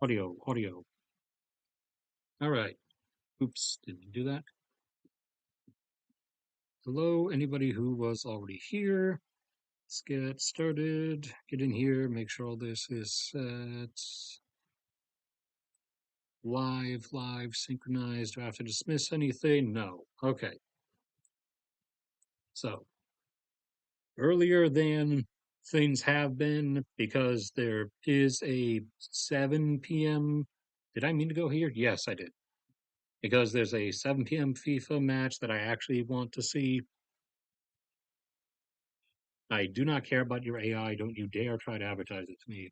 Audio, audio. All right. Oops, didn't do that. Hello, anybody who was already here. Let's get started. Get in here, make sure all this is set. Live, synchronized. Do I have to dismiss anything? No. Okay. So, earlier than things have been, because there is a 7 p.m. Did I mean to go here? Yes, I did. Because there's a 7 p.m. FIFA match that I actually want to see. I do not care about your AI. Don't you dare try to advertise it to me.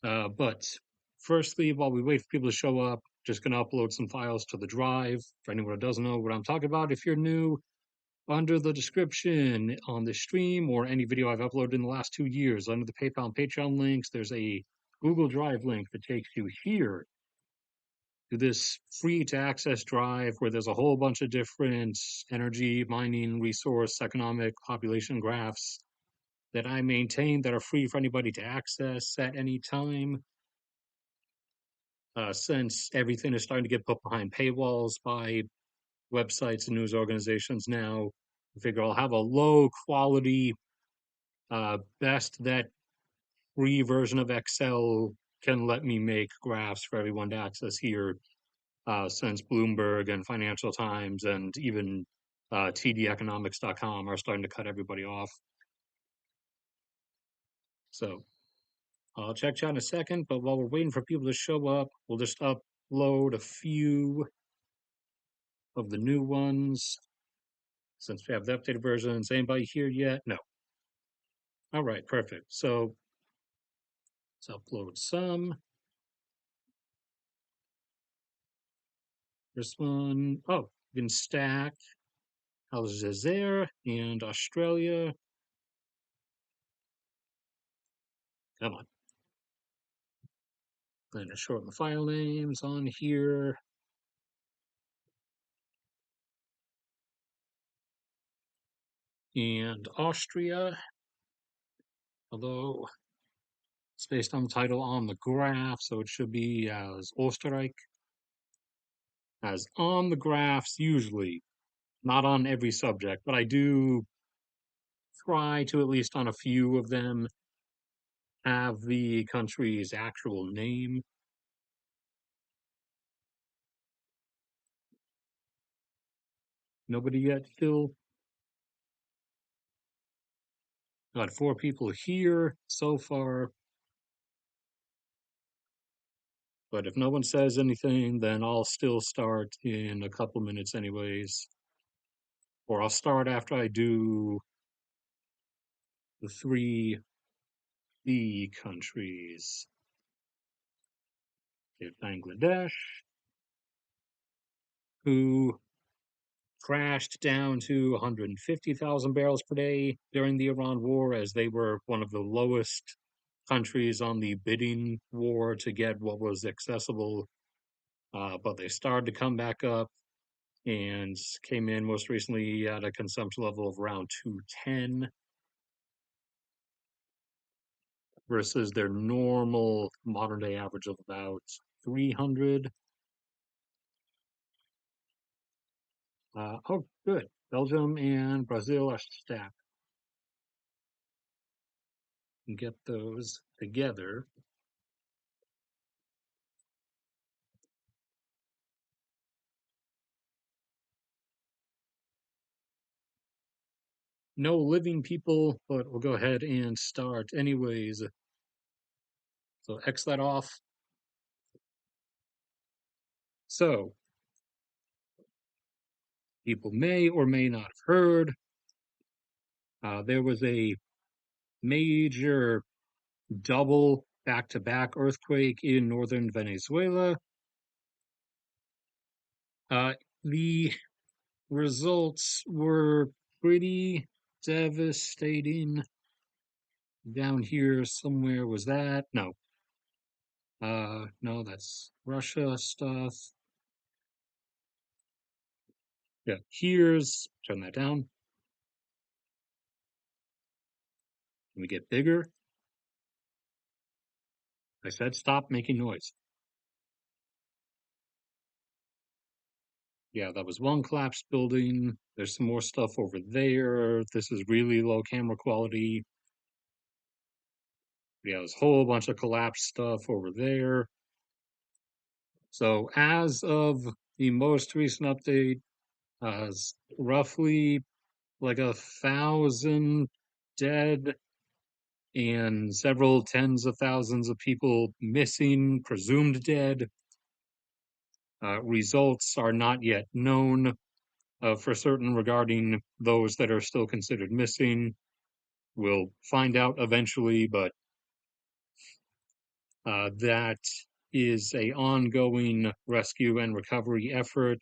But firstly, while we wait for people to show up, just going to upload some files to the drive. For anyone who doesn't know what I'm talking about, if you're new, under the description on the stream or any video I've uploaded in the last 2 years, under the PayPal and Patreon links, there's a Google Drive link that takes you here to this free to access drive where there's a whole bunch of different energy, mining, resource, economic, population graphs that I maintain that are free for anybody to access at any time. Since everything is starting to get put behind paywalls by websites and news organizations now, I figure I'll have a low quality, best that free version of Excel can let me make graphs for everyone to access here, since Bloomberg and Financial Times and even tdeconomics.com are starting to cut everybody off. So I'll check chat in a second, but while we're waiting for people to show up, we'll just upload a few of the new ones since we have the updated versions. Anybody here yet? No. All right, perfect. So let's upload some. This one, oh, you can stack Aljazair and Australia. Come on. Going to shorten the file names on here. And Austria, although it's based on the title on the graph, so it should be as Österreich. As on the graphs, usually, not on every subject, but I do try to, at least on a few of them, have the country's actual name. Nobody yet still. Got 4 people here so far. But if no one says anything, then I'll still start in a couple minutes anyways. Or I'll start after I do the 3B countries. Okay, Bangladesh, who crashed down to 150,000 barrels per day during the Iran war, as they were one of the lowest countries on the bidding war to get what was accessible. But they started to come back up and came in most recently at a consumption level of around 210 versus their normal modern day average of about 300. Oh, good. Belgium and Brazil are stacked. And get those together. No living people, but we'll go ahead and start anyways. So X that off. So people may or may not have heard. There was a major double back-to-back earthquake in northern Venezuela. The results were pretty devastating. Down here somewhere was that? No. No, that's Russia stuff. Yeah, here's, turn that down. Can we get bigger? I said stop making noise. Yeah, that was one collapsed building. There's some more stuff over there. This is really low camera quality. Yeah, there's a whole bunch of collapsed stuff over there. So as of the most recent update, roughly like 1,000 dead and several tens of thousands of people missing, presumed dead. Results are not yet known for certain regarding those that are still considered missing. We'll find out eventually, but that is a ongoing rescue and recovery effort.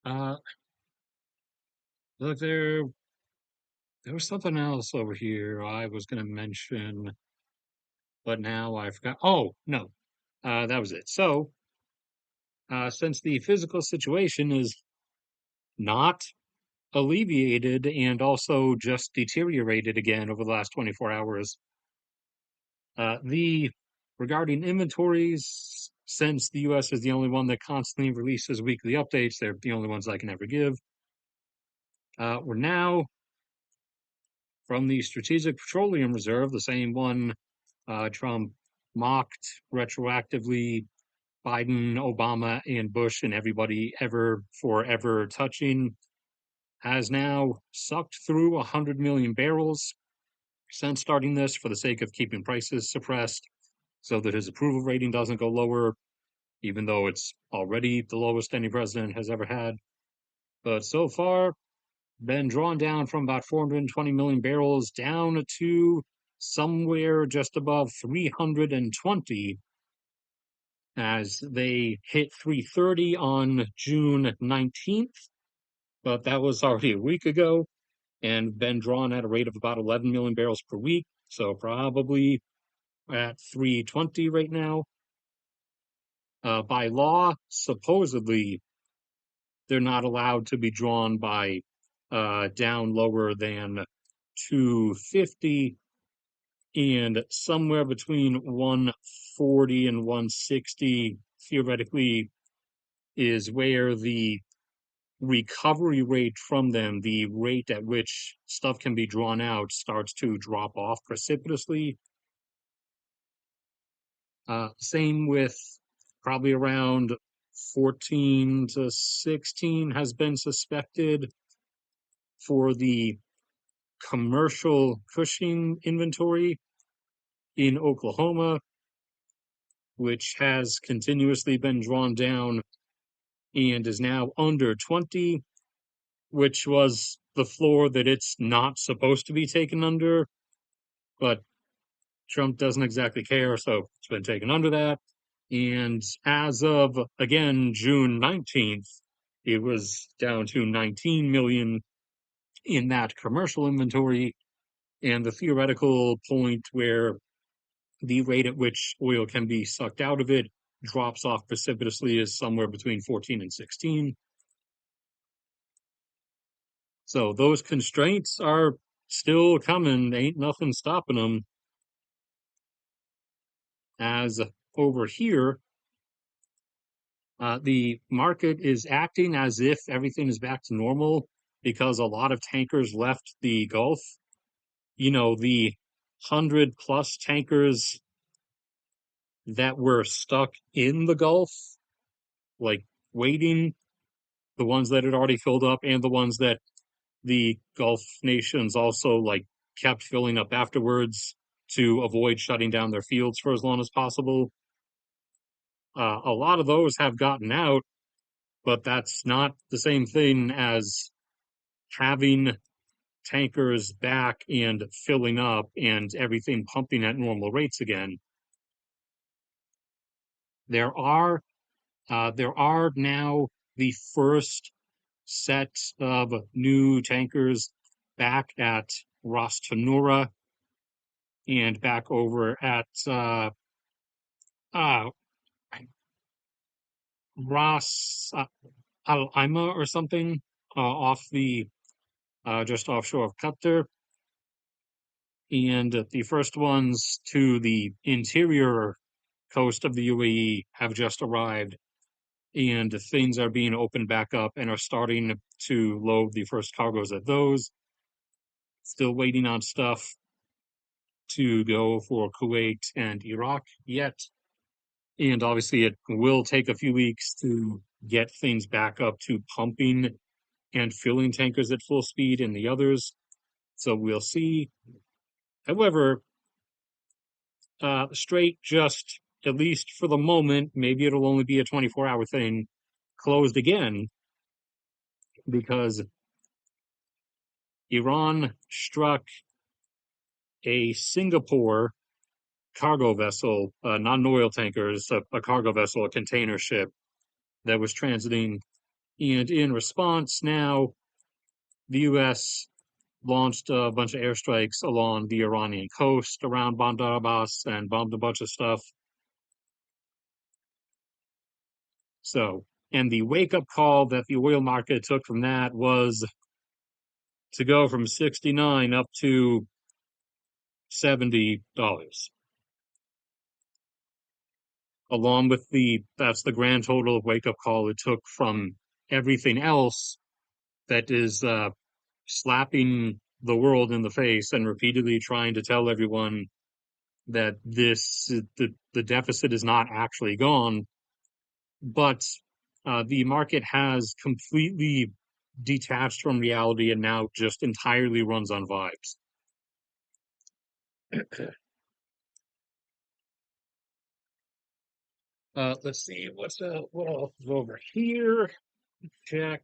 Uh, look, there was something else over here I was going to mention, but now I forgot. Oh, no, that was it. So, since the physical situation is not alleviated and also just deteriorated again over the last 24 hours, the regarding inventories, since the U.S. is the only one that constantly releases weekly updates, they're the only ones I can ever give. We're now from the Strategic Petroleum Reserve, the same one Trump mocked retroactively Biden, Obama, and Bush and everybody ever forever touching, has now sucked through 100 million barrels since starting this for the sake of keeping prices suppressed so that his approval rating doesn't go lower, even though it's already the lowest any president has ever had. But so far, been drawn down from about 420 million barrels down to somewhere just above 320 as they hit 330 on June 19th, but that was already a week ago and been drawn at a rate of about 11 million barrels per week. So probably at 320 right now. By law, supposedly, they're not allowed to be drawn by down lower than 250, and somewhere between 140 and 160 theoretically is where the recovery rate from them, the rate at which stuff can be drawn out, starts to drop off precipitously. Same with probably around 14 to 16 has been suspected for the commercial Cushing inventory in Oklahoma, which has continuously been drawn down and is now under 20, which was the floor that it's not supposed to be taken under. But Trump doesn't exactly care, so it's been taken under that. And as of, again, June 19th, it was down to 19 million in that commercial inventory. And the theoretical point where the rate at which oil can be sucked out of it drops off precipitously is somewhere between 14 and 16. So those constraints are still coming. Ain't nothing stopping them. As over here, the market is acting as if everything is back to normal because a lot of tankers left the Gulf. You know, the 100 plus tankers that were stuck in the Gulf, like waiting, the ones that had already filled up, and the ones that the Gulf nations also like kept filling up afterwards to avoid shutting down their fields for as long as possible. A lot of those have gotten out, but that's not the same thing as having tankers back and filling up and everything pumping at normal rates again. There are there are now the first set of new tankers back at Ras Tanura and back over at uh, Ras Al Ima or something off the just offshore of Qatar. And the first ones to the interior coast of the UAE have just arrived, and things are being opened back up and are starting to load the first cargoes at those. Still waiting on stuff to go for Kuwait and Iraq yet. And obviously, it will take a few weeks to get things back up to pumping and filling tankers at full speed in the others. So we'll see. However, Strait just, at least for the moment, maybe it'll only be a 24-hour thing, closed again because Iran struck a Singapore cargo vessel, not an oil tanker, it's a cargo vessel, a container ship that was transiting. And in response, now the U.S. launched a bunch of airstrikes along the Iranian coast around Bandar Abbas and bombed a bunch of stuff. So, and the wake up call that the oil market took from that was to go from 69 up to $70, along with that's the grand total of wake up call it took from everything else that is slapping the world in the face and repeatedly trying to tell everyone that the deficit is not actually gone, but the market has completely detached from reality and now just entirely runs on vibes. Let's see what else is over here. Check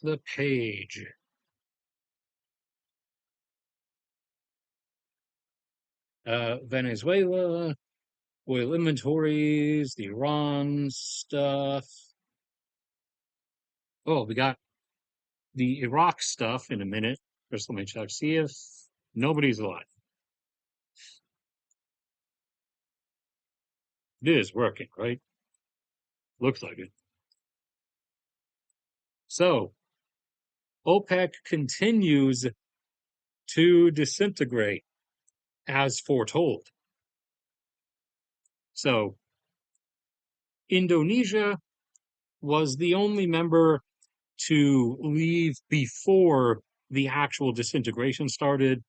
the page. Venezuela, oil inventories, the Iran stuff. Oh, we got the Iraq stuff in a minute. First, let me check, see if nobody's alive. It is working, right? Looks like it. So, OPEC continues to disintegrate as foretold. So, Indonesia was the only member to leave before the actual disintegration started,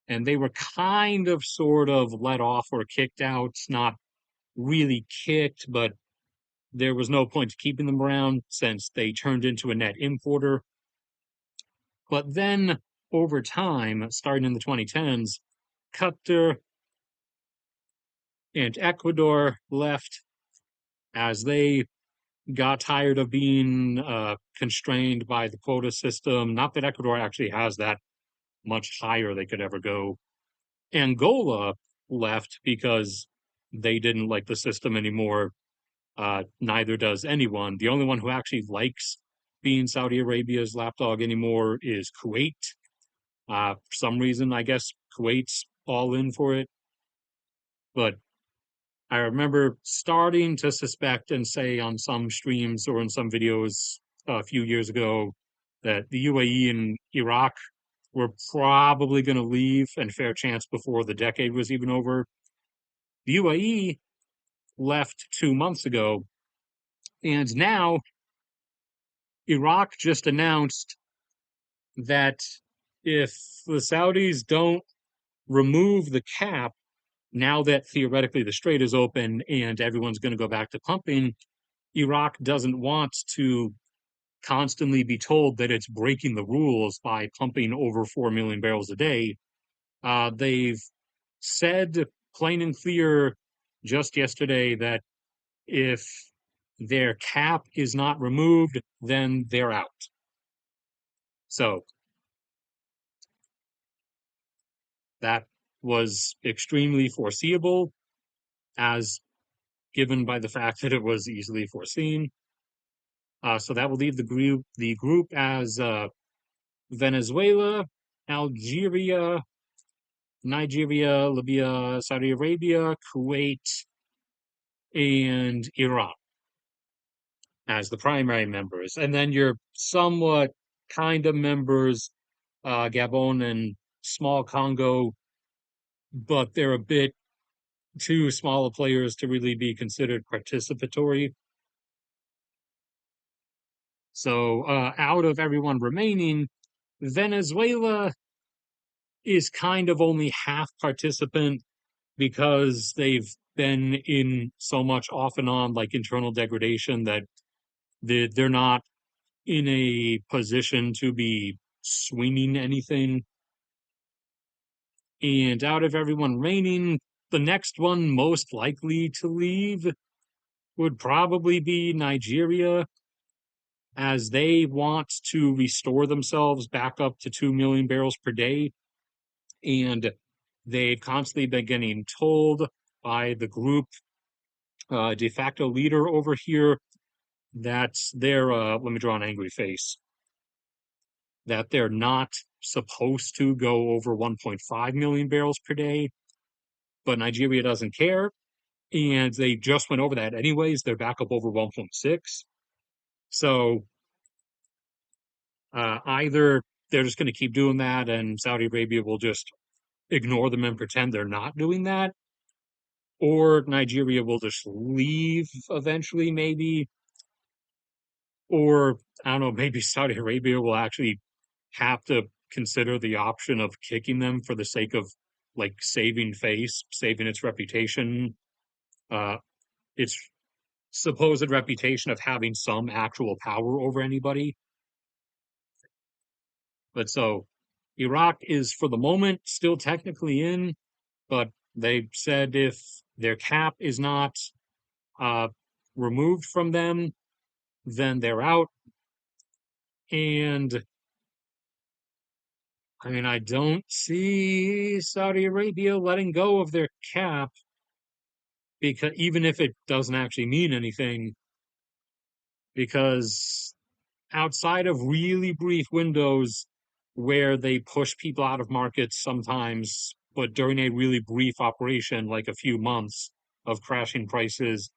and they were kind of sort of let off or kicked out, not really kicked, but there was no point to keeping them around since they turned into a net importer. But then over time, starting in the 2010s, Qatar and Ecuador left as they got tired of being constrained by the quota system. Not that Ecuador actually has that much higher they could ever go. Angola left because they didn't like the system anymore. Neither does anyone. The only one who actually likes being Saudi Arabia's lapdog anymore is Kuwait. For some reason, I guess Kuwait's all in for it. But I remember starting to suspect and say on some streams or in some videos a few years ago that the UAE and Iraq were probably going to leave, and fair chance before the decade was even over. The UAE left 2 months ago, and now Iraq just announced that if the Saudis don't remove the cap, now that theoretically the strait is open and everyone's going to go back to pumping, Iraq doesn't want to constantly be told that it's breaking the rules by pumping over 4 million barrels a day. They've said plain and clear just yesterday that if their cap is not removed, then they're out. So that was extremely foreseeable, as given by the fact that it was easily foreseen. So that will leave the group as Venezuela, Algeria, Nigeria, Libya, Saudi Arabia, Kuwait, and Iran as the primary members. And then your somewhat kind of members, Gabon and small Congo, but they're a bit too small of players to really be considered participatory. So, out of everyone remaining, Venezuela is kind of only half participant because they've been in so much off and on like internal degradation that they're not in a position to be swinging anything. And out of everyone remaining, the next one most likely to leave would probably be Nigeria, as they want to restore themselves back up to 2 million barrels per day. And they've constantly been getting told by the group de facto leader over here that they're, let me draw an angry face, that they're not supposed to go over 1.5 million barrels per day, but Nigeria doesn't care. And they just went over that anyways. They're back up over 1.6. So either they're just going to keep doing that and Saudi Arabia will just ignore them and pretend they're not doing that, or Nigeria will just leave eventually, maybe, or I don't know, maybe Saudi Arabia will actually have to consider the option of kicking them for the sake of like saving face, saving its reputation, uh, its supposed reputation of having some actual power over anybody. But so Iraq is for the moment still technically in, but they said if their cap is not uh, removed from them, then they're out. And I mean, I don't see Saudi Arabia letting go of their cap, because even if it doesn't actually mean anything, because outside of really brief windows where they push people out of markets sometimes, but during a really brief operation, like a few months of crashing prices,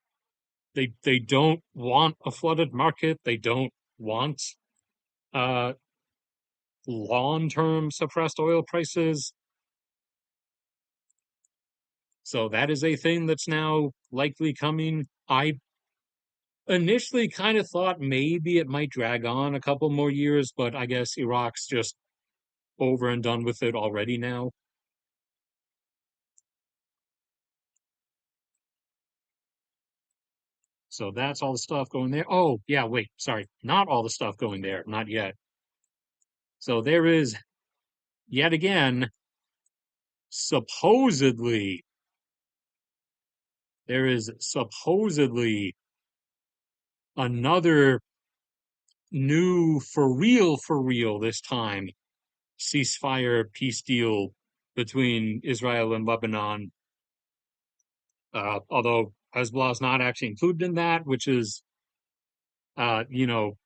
they don't want a flooded market. They don't want uh, long-term suppressed oil prices. So that is a thing that's now likely coming. I initially kind of thought maybe it might drag on a couple more years, but I guess Iraq's just over and done with it already now. So that's all the stuff going there. Oh, yeah, wait, sorry, not all the stuff going there, not yet. So there is yet again, supposedly, there is supposedly another new, for real this time, ceasefire peace deal between Israel and Lebanon. Although Hezbollah is not actually included in that, which is, you know,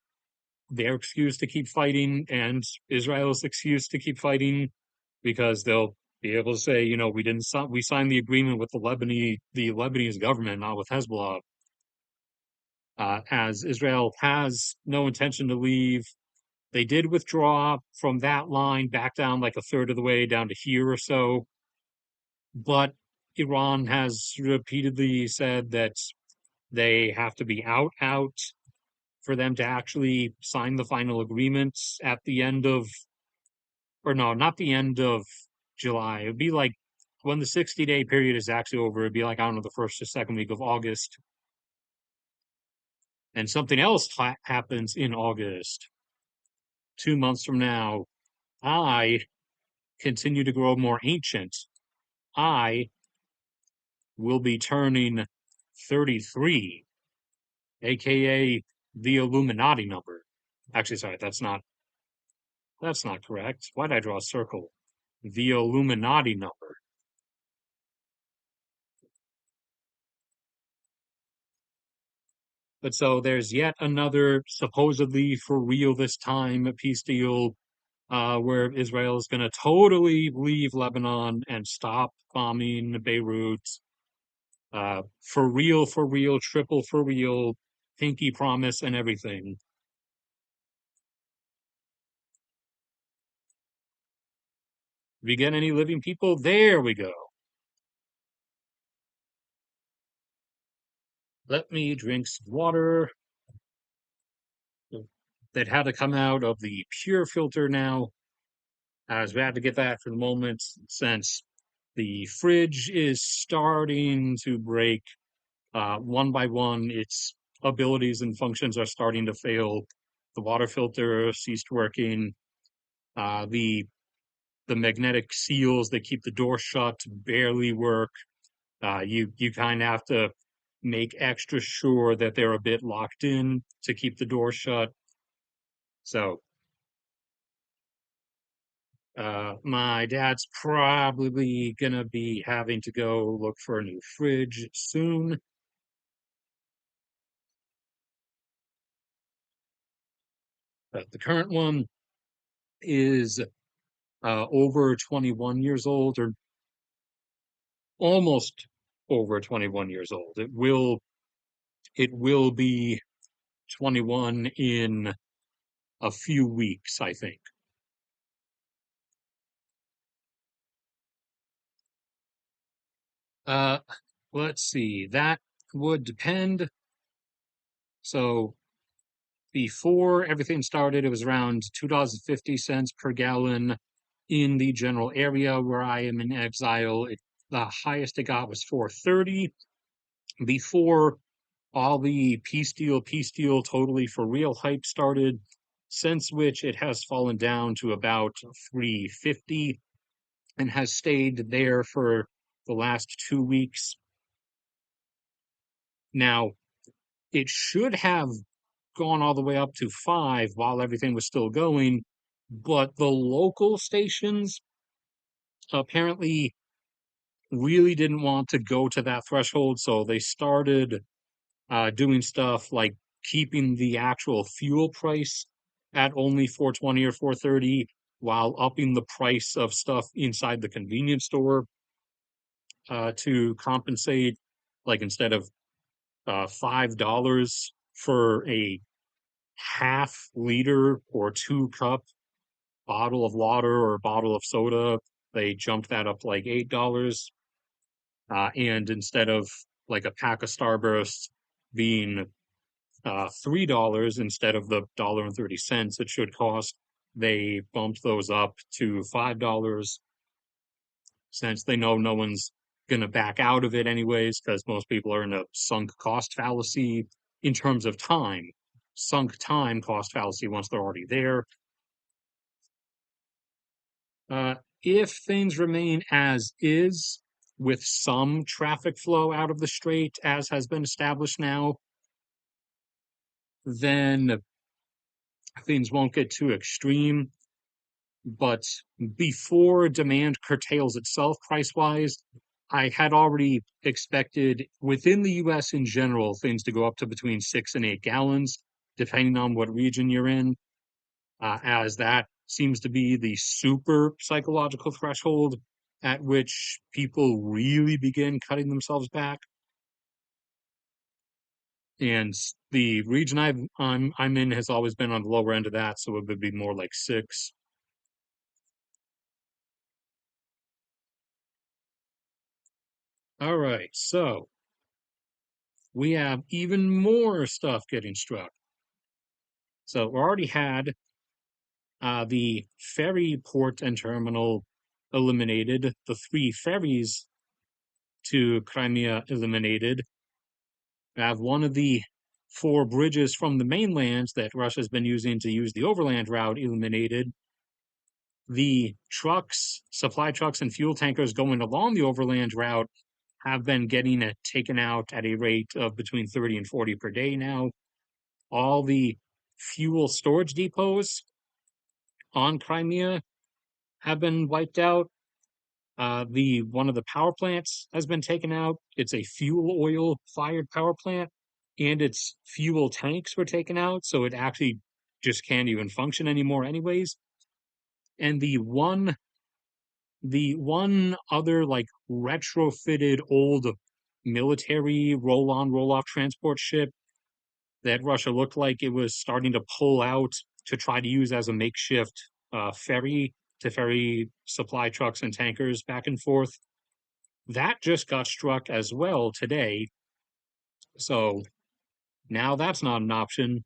their excuse to keep fighting and Israel's excuse to keep fighting, because they'll be able to say, you know, we signed the agreement with the Lebanese government, not with Hezbollah. As Israel has no intention to leave. They did withdraw from that line back down like a third of the way down to here or so, but Iran has repeatedly said that they have to be out for them to actually sign the final agreements at the end of, or no, not the end of July. It'd be like when the 60-day period is actually over, it'd be like, I don't know, the first or second week of August. And something else happens in August. 2 months from now, I continue to grow more ancient. I will be turning 33, aka the Illuminati number. Actually, sorry, that's not correct. Why did I draw a circle? The Illuminati number. But so there's yet another supposedly for real this time peace deal, where Israel is going to totally leave Lebanon and stop bombing Beirut. For real, triple for real, pinky promise and everything. If you get any living people, there we go. Let me drink some water that had to come out of the pure filter now, as we had to get that for the moment since the fridge is starting to break one by one. Its abilities and functions are starting to fail. The water filter ceased working. The magnetic seals that keep the door shut barely work. You kind of have to make extra sure that they're a bit locked in to keep the door shut. So my dad's probably gonna be having to go look for a new fridge soon. But the current one is over 21 years old, or almost over 21 years old. It will be 21 in a few weeks, I think. Uh, let's see. That would depend. So before everything started, it was around $2.50 per gallon in the general area where I am in exile. The highest it got was 4.30 before all the peace deal, totally for real hype started, since which it has fallen down to about 3.50 and has stayed there for the last 2 weeks. Now, it should have gone all the way up to 5 while everything was still going, but the local stations apparently really didn't want to go to that threshold, so they started doing stuff like keeping the actual fuel price at only 4.20 or 4.30 while upping the price of stuff inside the convenience store to compensate. Like instead of $5 for a half liter or 2 cup bottle of water or bottle of soda, they jumped that up to like $8. And instead of like a pack of Starbursts being $3 instead of the $1.30 it should cost, they bumped those up to $5 since they know no one's going to back out of it anyways, because most people are in a sunk cost fallacy in terms of time. Sunk time cost fallacy once they're already there. Uh, if things remain as is, with some traffic flow out of the strait, as has been established now, then things won't get too extreme. But before demand curtails itself price wise, I had already expected within the US in general things to go up to between 6 and 8 gallons, depending on what region you're in, as that seems to be the super psychological threshold at which people really begin cutting themselves back. And the region I'm in has always been on the lower end of that, so it would be more like 6. All right, so we have even more stuff getting struck. So we already had the ferry port and terminal eliminated, the 3 ferries to Crimea eliminated. We have one of the 4 bridges from the mainland that Russia's been using to use the overland route eliminated. The trucks, supply trucks, and fuel tankers going along the overland route have been getting taken out at a rate of between 30 and 40 per day now. All the fuel storage depots on Crimea have been wiped out. The one of the power plants has been taken out. It's a fuel oil fired power plant, and its fuel tanks were taken out, so it actually just can't even function anymore, anyways. And the one other like retrofitted old military roll-on roll-off transport ship that Russia looked like it was starting to pull out to try to use as a makeshift ferry to ferry supply trucks and tankers back and forth. That just got struck as well today. So now that's not an option.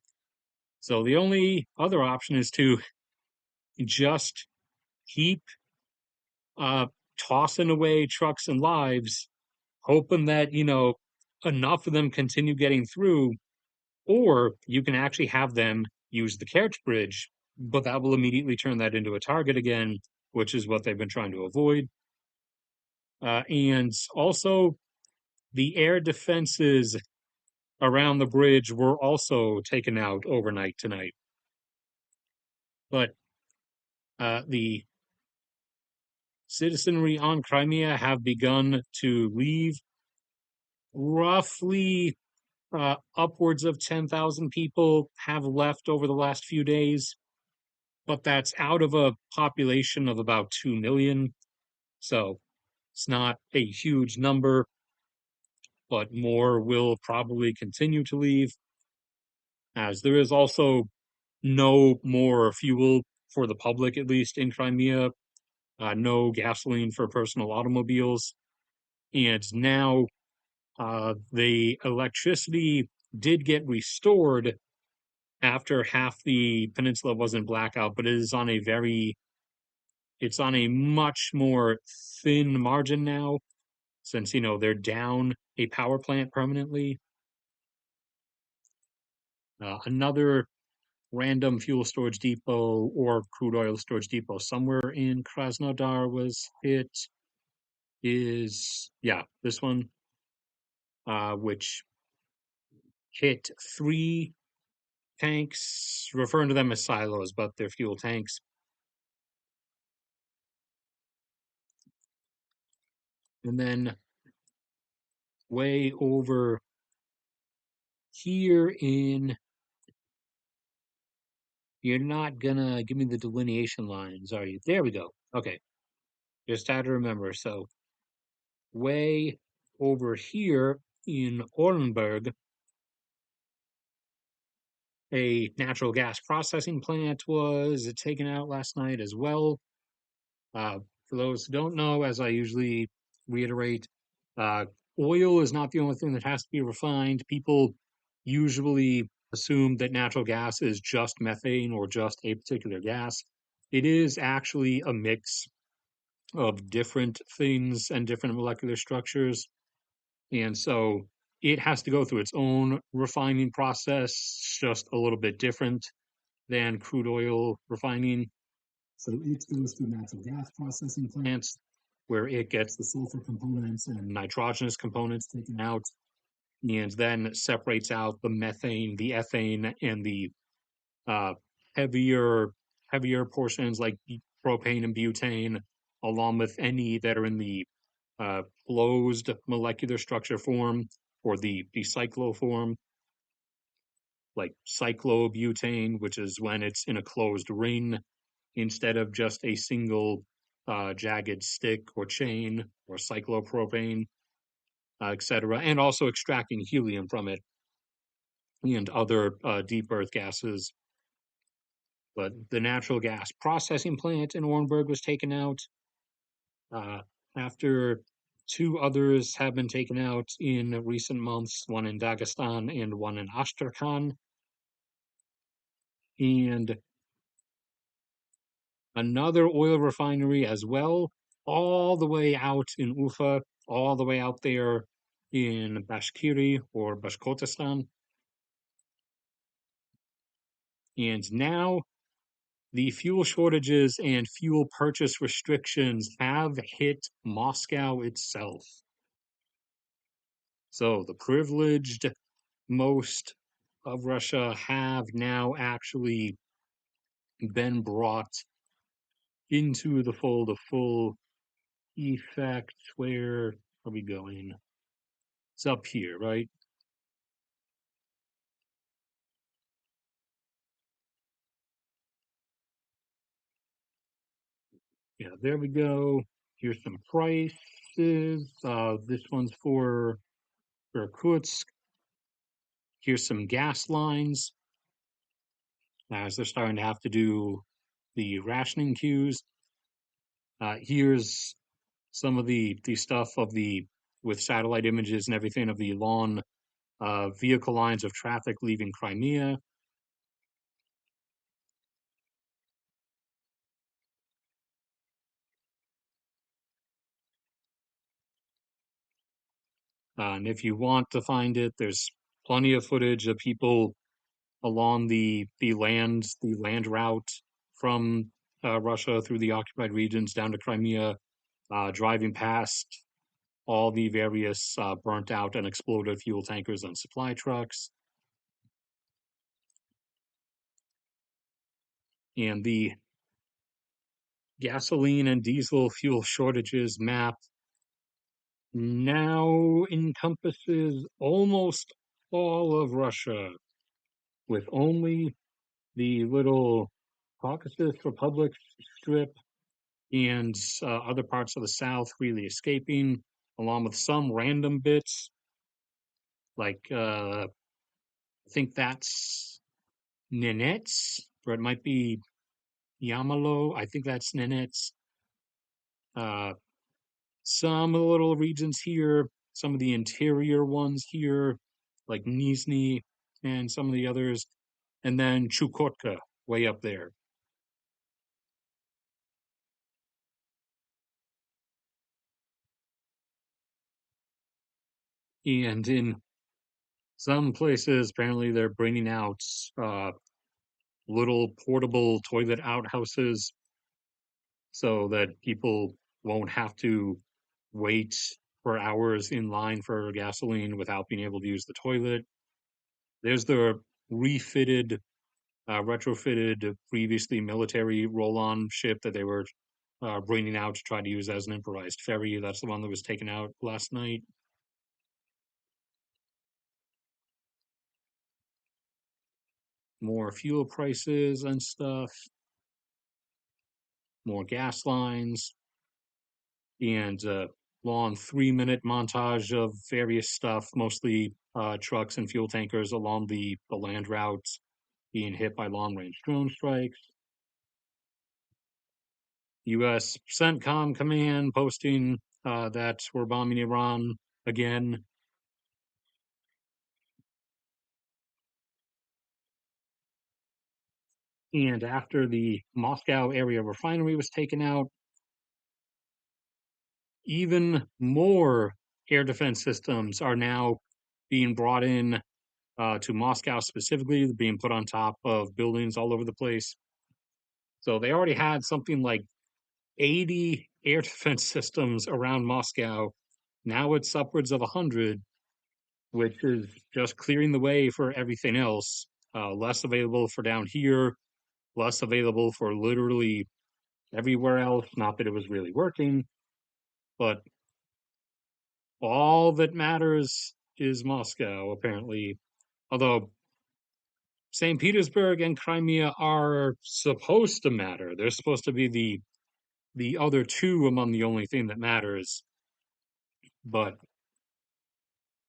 So the only other option is to just keep uh, tossing away trucks and lives, hoping that, enough of them continue getting through, or you can actually have them use the Kerch Bridge, but that will immediately turn that into a target again, which is what they've been trying to avoid. And also, the air defenses around the bridge were also taken out overnight tonight. But the citizenry on Crimea have begun to leave. Roughly upwards of 10,000 people have left over the last few days, but that's out of a population of about 2 million. So it's not a huge number, but more will probably continue to leave, as there is also no more fuel for the public, at least in Crimea, no gasoline for personal automobiles. And now the electricity did get restored after half the peninsula was in blackout, but it's on a much more thin margin now, since they're down a power plant permanently. Another random fuel storage depot or crude oil storage depot somewhere in Krasnodar was hit. Is yeah, this one, which hit three tanks, referring to them as silos, but they're fuel tanks. And then way over here in, you're not gonna give me the delineation lines, are you? There we go. Okay, just had to remember. So way over here in Orenburg, a natural gas processing plant was taken out last night as well. Uh, for those who don't know, as I usually reiterate, uh, oil is not the only thing that has to be refined. People usually assume that natural gas is just methane or just a particular gas. It is actually a mix of different things and different molecular structures. And so it has to go through its own refining process, just a little bit different than crude oil refining. So it goes through natural gas processing plants where it gets the sulfur components and nitrogenous components taken out and then separates out the methane, the ethane, and the uh, heavier heavier portions like propane and butane, along with any that are in the closed molecular structure form or the cyclo form, like cyclobutane, which is when it's in a closed ring instead of just a single jagged stick or chain, or cyclopropane, etc., and also extracting helium from it and other deep earth gases. But the natural gas processing plant in Orenburg was taken out uh, after two others have been taken out in recent months, one in Dagestan and one in Astrakhan. And another oil refinery as well, all the way out in Ufa, all the way out there in Bashkiri or Bashkortostan. And now the fuel shortages and fuel purchase restrictions have hit Moscow itself. So the privileged most of Russia have now actually been brought into the fold of full effect. Where are we going? It's up here, right? Yeah, there we go. Here's some prices. This one's for Irkutsk. Here's some gas lines, as they're starting to have to do the rationing queues. Here's some of the stuff of the with satellite images and everything of the lawn vehicle lines of traffic leaving Crimea. And if you want to find it, there's plenty of footage of people along the land route from Russia through the occupied regions down to Crimea, driving past all the various burnt out and exploded fuel tankers and supply trucks. And the gasoline and diesel fuel shortages map now encompasses almost all of Russia, with only the little Caucasus Republic strip and other parts of the South really escaping, along with some random bits, like I think that's Nenets, or it might be Yamalo. I think that's Nenets. Uh, some of the little regions here, some of the interior ones here, like Nizhny and some of the others, and then Chukotka way up there. And in some places, apparently, they're bringing out little portable toilet outhouses so that people won't have to wait for hours in line for gasoline without being able to use the toilet. There's the refitted, retrofitted, previously military roll on ship that they were bringing out to try to use as an improvised ferry. That's the one that was taken out last night. More fuel prices and stuff, more gas lines, and long 3-minute montage of various stuff, mostly trucks and fuel tankers along the land routes being hit by long range drone strikes. U.S. CENTCOM command posting that we're bombing Iran again. And after the Moscow area refinery was taken out, even more air defense systems are now being brought in to Moscow specifically, being put on top of buildings all over the place. So they already had something like 80 air defense systems around Moscow. Now it's upwards of 100, which is just clearing the way for everything else. Less available for down here, less available for literally everywhere else. Not that it was really working, but all that matters is Moscow, apparently. Although St. Petersburg and Crimea are supposed to matter. They're supposed to be the other two among the only thing that matters. But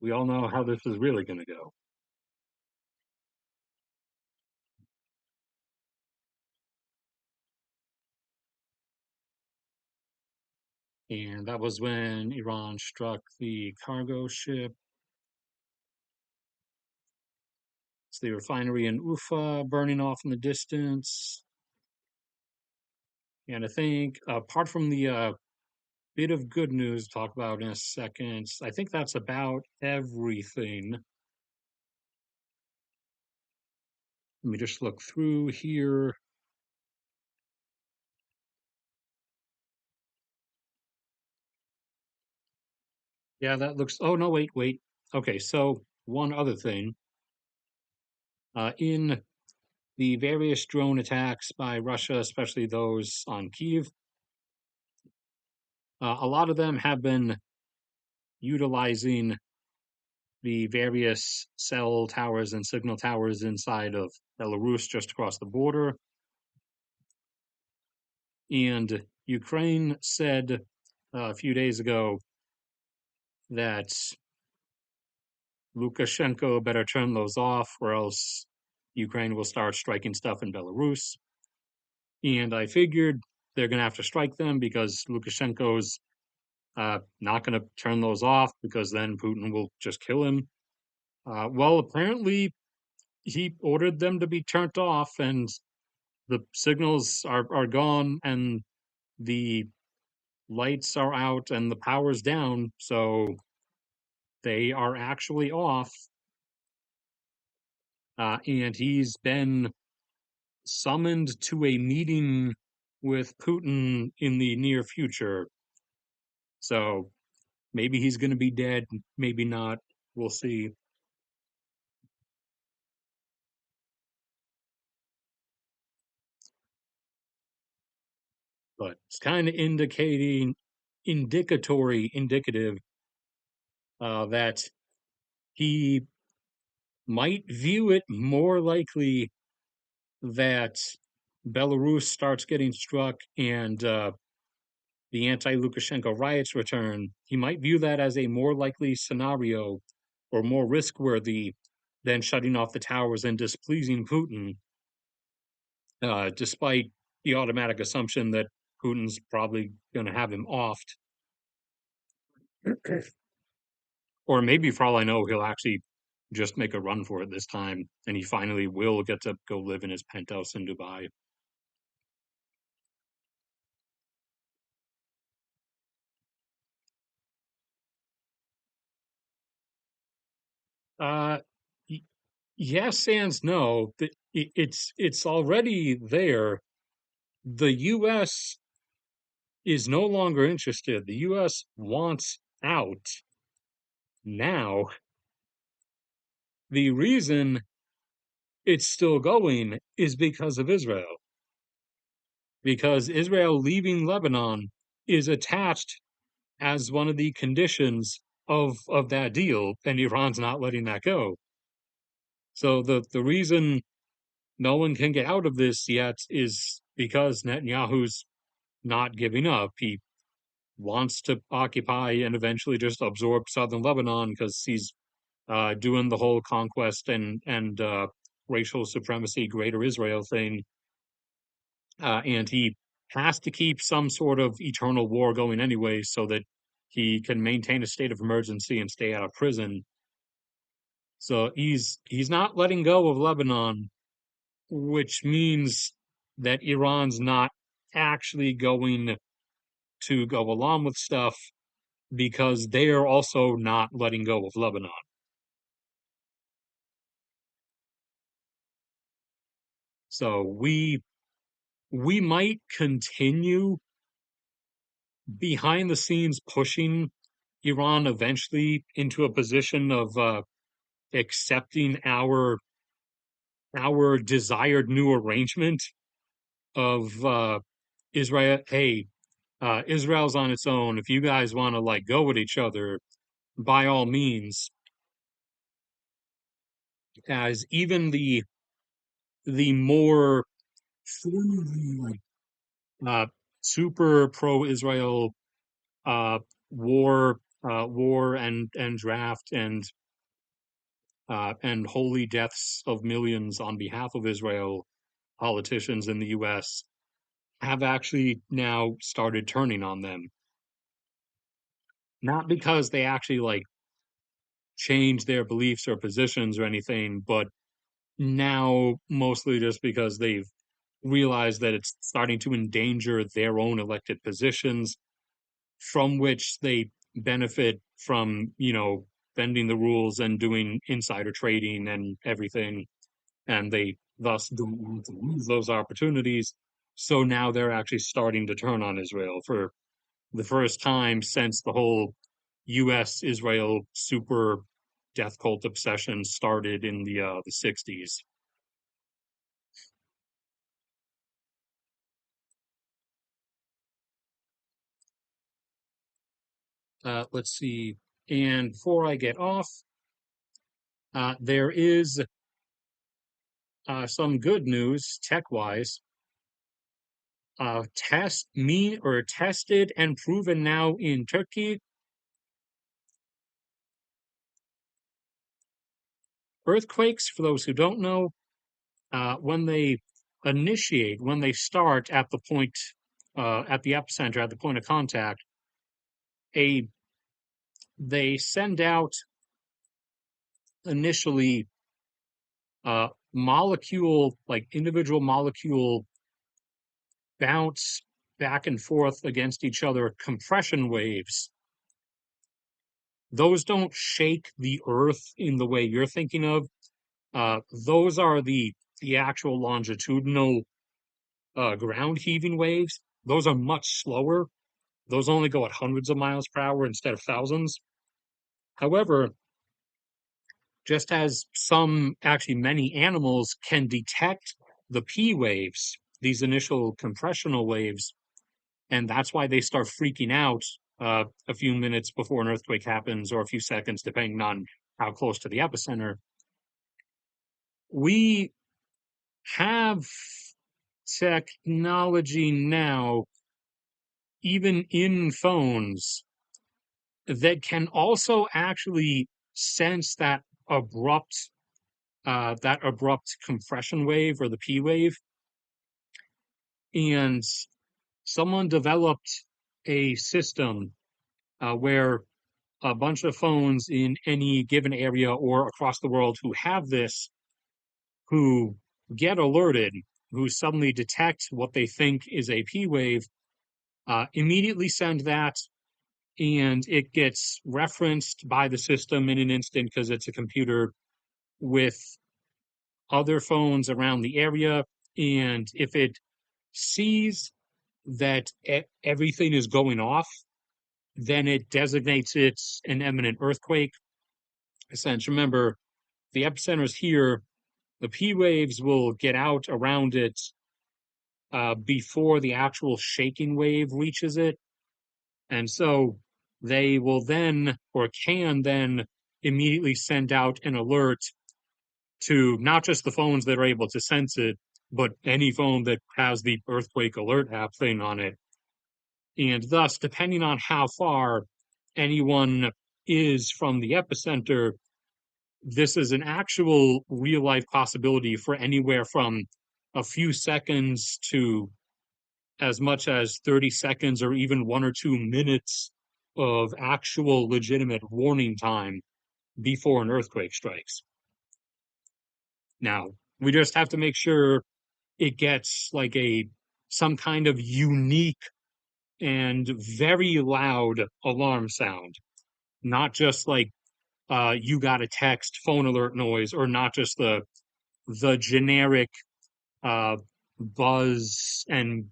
we all know how this is really going to go. And that was when Iran struck the cargo ship. It's the refinery in Ufa burning off in the distance. And I think, apart from the bit of good news to talk about in a second, I think that's about everything. Let me just look through here. Yeah, that looks. Oh, no, wait. Okay, so one other thing. In the various drone attacks by Russia, especially those on Kiev, a lot of them have been utilizing the various cell towers and signal towers inside of Belarus just across the border. And Ukraine said a few days ago that Lukashenko better turn those off, or else Ukraine will start striking stuff in Belarus. And I figured they're going to have to strike them because Lukashenko's not going to turn those off because then Putin will just kill him. Well, apparently he ordered them to be turned off, and the signals are gone, and the lights are out, and the power's down. So they are actually off, and he's been summoned to a meeting with Putin in the near future. So maybe he's going to be dead, maybe not. We'll see. But it's kind of indicative that he might view it more likely that Belarus starts getting struck and the anti-Lukashenko riots return. He might view that as a more likely scenario or more risk-worthy than shutting off the towers and displeasing Putin, despite the automatic assumption that Putin's probably going to have him offed. Or maybe, for all I know, he'll actually just make a run for it this time, and he finally will get to go live in his penthouse in Dubai. Uh, y- yes and no. It's already there. The U.S. is no longer interested. The U.S. wants out now. The reason it's still going is because of Israel. Because Israel leaving Lebanon is attached as one of the conditions of that deal, and Iran's not letting that go. So the reason no one can get out of this yet is because Netanyahu's not giving up. He wants to occupy and eventually just absorb southern Lebanon because he's doing the whole conquest and racial supremacy, Greater Israel thing, and he has to keep some sort of eternal war going anyway, so that he can maintain a state of emergency and stay out of prison. So he's not letting go of Lebanon, which means that Iran's not actually going to go along with stuff because they're also not letting go of Lebanon. So we might continue behind the scenes pushing Iran eventually into a position of accepting our desired new arrangement of Israel. Hey, Israel's on its own. If you guys want to like go with each other, by all means. As even the more uh, super pro-Israel uh, war and draft and holy deaths of millions on behalf of Israel politicians in the U.S. have actually now started turning on them. Not because they actually like change their beliefs or positions or anything, but now mostly just because they've realized that it's starting to endanger their own elected positions from which they benefit from, bending the rules and doing insider trading and everything. And they thus don't want to lose those opportunities. So now they're actually starting to turn on Israel for the first time since the whole U.S. Israel super death cult obsession started in the 60s. Let's see. And before I get off, there is some good news tech wise. Tested and proven now in Turkey. Earthquakes, for those who don't know, when they when they start at the point, at the epicenter, at the point of contact, a they send out initially individual molecule bounce back and forth against each other compression waves, those don't shake the earth in the way you're thinking of. Those are the actual longitudinal ground heaving waves. Those are much slower. Those only go at hundreds of miles per hour instead of thousands. However, just as actually many animals can detect the P waves, these initial compressional waves, and that's why they start freaking out a few minutes before an earthquake happens, or a few seconds, depending on how close to the epicenter. We have technology now, even in phones, that can also actually sense abrupt that abrupt compression wave or the P wave. And someone developed a system where a bunch of phones in any given area or across the world who have this, who get alerted, who suddenly detect what they think is a P wave, immediately send that, and it gets referenced by the system in an instant because it's a computer with other phones around the area. And if it sees that everything is going off, then it designates it an imminent earthquake. Essentially, remember, the epicenter is here. The P waves will get out around it before the actual shaking wave reaches it. And so they will then, or can then, immediately send out an alert to not just the phones that are able to sense it, but any phone that has the earthquake alert app thing on it. And thus, depending on how far anyone is from the epicenter, this is an actual real life possibility for anywhere from a few seconds to as much as 30 seconds or even 1 or 2 minutes of actual legitimate warning time before an earthquake strikes. Now, we just have to make sure it gets like some kind of unique and very loud alarm sound, not just like you got a text phone alert noise, or not just the generic uh, buzz and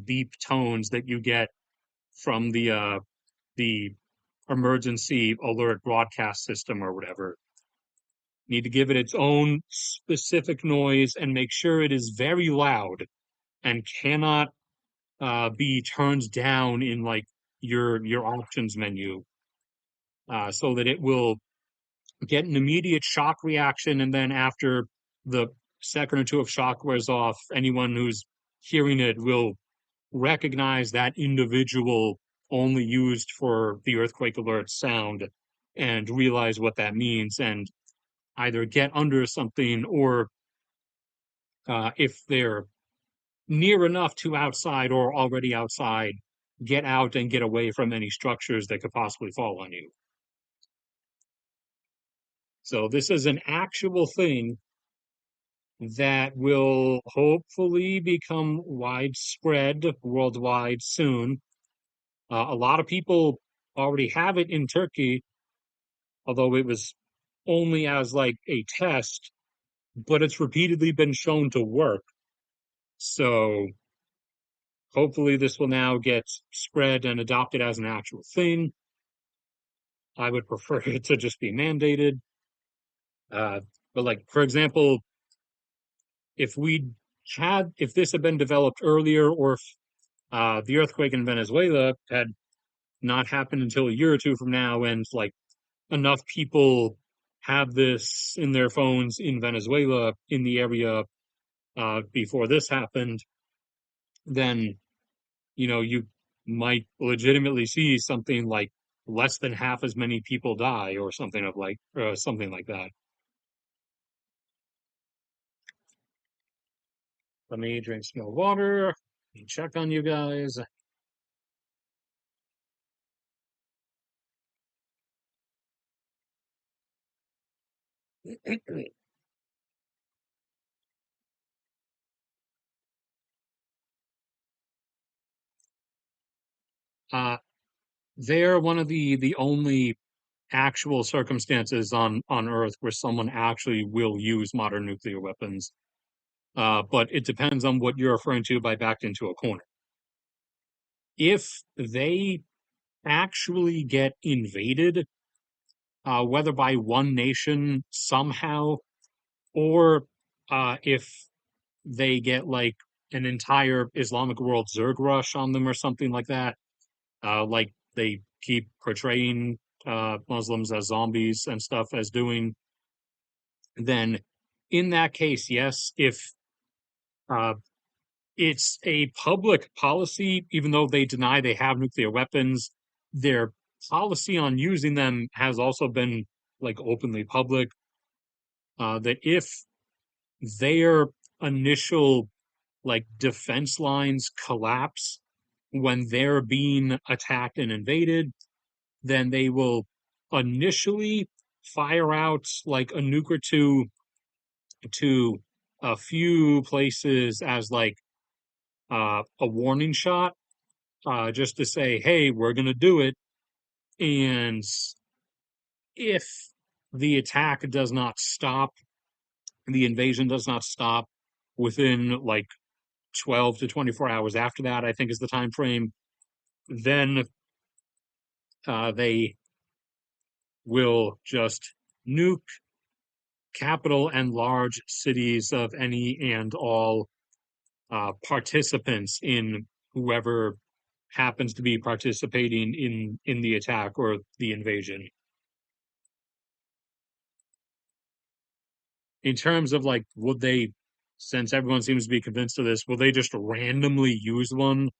beep tones that you get from the emergency alert broadcast system or whatever. Need to give it its own specific noise and make sure it is very loud and cannot be turned down in like your options menu, so that it will get an immediate shock reaction, and then after the second or two of shock wears off, anyone who's hearing it will recognize that individual only used for the earthquake alert sound and realize what that means, and either get under something, or if they're near enough to outside or already outside, get out and get away from any structures that could possibly fall on you. So this is an actual thing that will hopefully become widespread worldwide soon. A lot of people already have it in Turkey, although it was only as like a test, but it's repeatedly been shown to work. So hopefully this will now get spread and adopted as an actual thing. I would prefer it to just be mandated. But like, for example, if this had been developed earlier, or if the earthquake in Venezuela had not happened until a year or two from now, and like enough people have this in their phones in Venezuela in the area before this happened, then you might legitimately see something like less than half as many people die, or something like that. Let me drink some more water. Let me check on you guys. Uh, they're one of the only actual circumstances on Earth where someone actually will use modern nuclear weapons. But it depends on what you're referring to by backed into a corner. If they actually get invaded, whether by one nation somehow, or if they get like an entire Islamic world Zerg rush on them or something like that, like they keep portraying Muslims as zombies and stuff as doing, then in that case, yes, if uh, it's a public policy, even though they deny they have nuclear weapons, their policy on using them has also been like openly public. That if their initial like defense lines collapse when they're being attacked and invaded, then they will initially fire out like a nuke or two to a few places as like a warning shot, just to say, hey, we're going to do it. And if the attack does not stop, the invasion does not stop within like 12 to 24 hours after that, I think is the time frame, then they will just nuke capital and large cities of any and all participants in whoever happens to be participating in the attack or the invasion. In terms of like, would they, since everyone seems to be convinced of this, will they just randomly use one,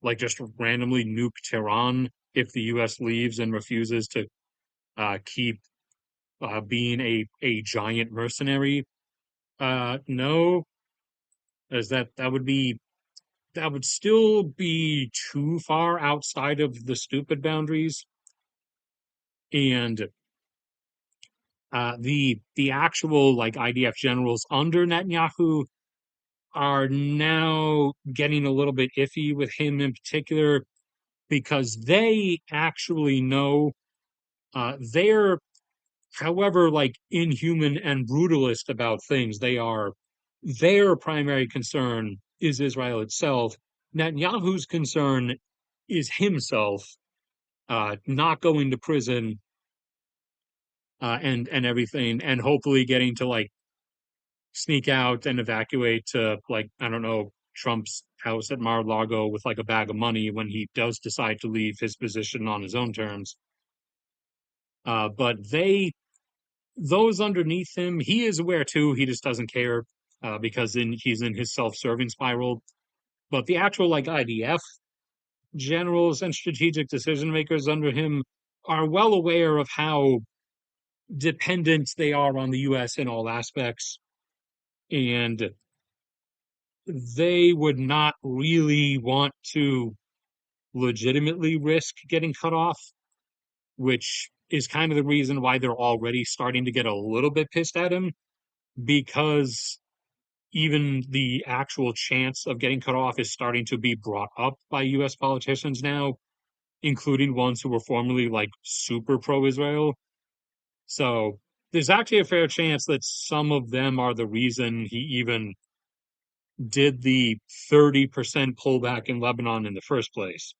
like just randomly nuke Tehran if the U.S. leaves and refuses to keep being a giant mercenary? No, as that would still be too far outside of the stupid boundaries, and the actual like IDF generals under Netanyahu are now getting a little bit iffy with him in particular because they actually know they're however like inhuman and brutalist about things they are, their primary concern is Israel itself. Netanyahu's concern is himself, not going to prison, and everything, and hopefully getting to like sneak out and evacuate to like I don't know Trump's house at Mar-a-Lago with like a bag of money when he does decide to leave his position on his own terms. But those underneath him, he is aware too. He just doesn't care because he's in his self-serving spiral. But the actual like IDF generals and strategic decision makers under him are well aware of how dependent they are on the U.S. in all aspects, and they would not really want to legitimately risk getting cut off, which is kind of the reason why they're already starting to get a little bit pissed at him, because even the actual chance of getting cut off is starting to be brought up by US politicians now, including ones who were formerly like super pro Israel. So there's actually a fair chance that some of them are the reason he even did the 30% pullback in Lebanon in the first place.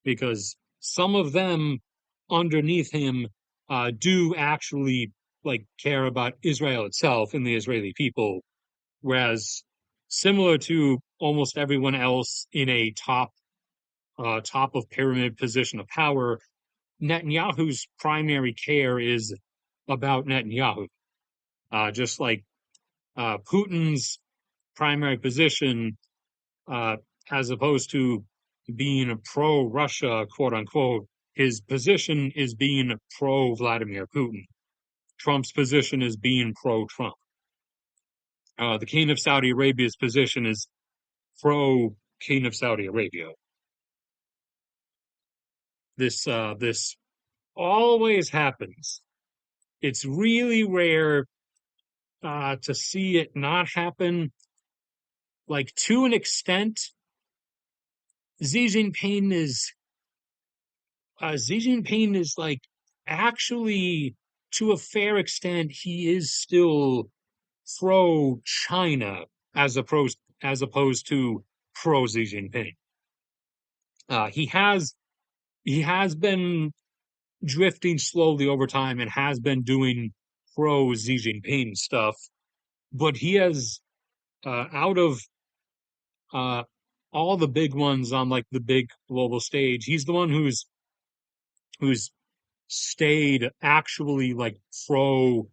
Because some of them underneath him do actually like care about Israel itself and the Israeli people, whereas similar to almost everyone else in a top of pyramid position of power, Netanyahu's primary care is about Netanyahu. Just like Putin's primary position, uh, as opposed to being a pro Russia, quote unquote, his position is being pro Vladimir Putin. Trump's position is being pro Trump. The King of Saudi Arabia's position is pro King of Saudi Arabia. This always happens. it's really rare to see it not happen. Like to an extent, Xi Jinping is Xi Jinping is like actually to a fair extent he is still pro China as opposed to pro Xi Jinping. He has been drifting slowly over time and has been doing pro Xi Jinping stuff, but he has out of uh, all the big ones on like the big global stage, he's the one who's stayed actually like pro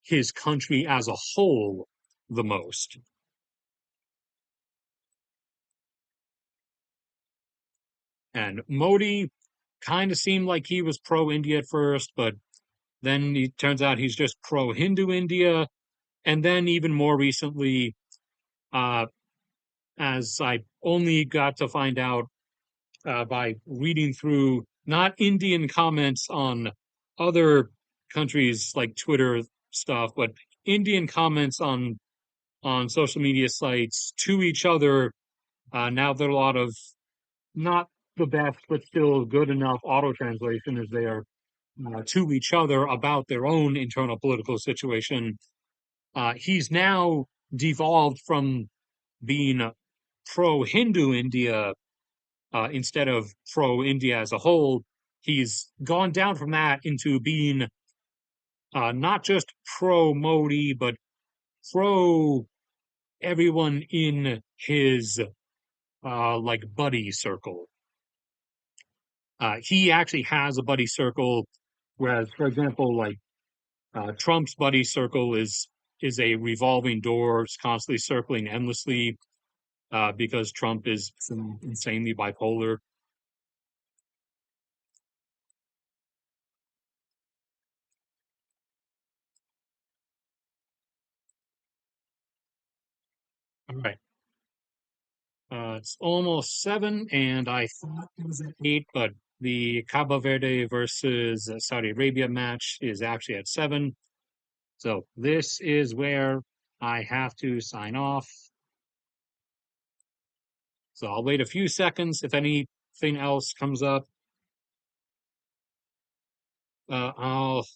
his country as a whole the most. And Modi kind of seemed like he was pro India at first, but then it turns out he's just pro Hindu India. And then even more recently, uh, as I only got to find out by reading through not Indian comments on other countries like Twitter stuff, but Indian comments on social media sites to each other. Now there are a lot of not the best, but still good enough auto translation as they are to each other about their own internal political situation. He's now devolved from being pro Hindu India instead of pro India as a whole. He's gone down from that into being not just pro Modi, but pro everyone in his like buddy circle. He actually has a buddy circle, whereas, for example, like Trump's buddy circle is a revolving door. It's constantly circling endlessly because Trump is insanely bipolar. All right. It's almost 7, and I thought it was at 8, but the Cabo Verde versus Saudi Arabia match is actually at 7. So this is where I have to sign off. So I'll wait a few seconds. If anything else comes up, I'll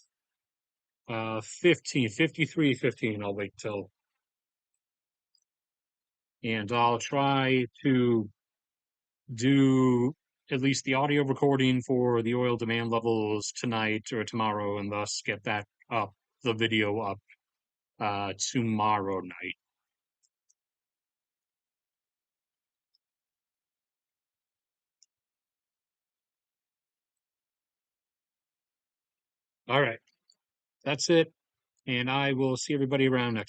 15, 53, 15. I'll wait till, and I'll try to do at least the audio recording for the oil demand levels tonight or tomorrow, and thus get that up, the video up tomorrow night. All right, that's it, and I will see everybody around next.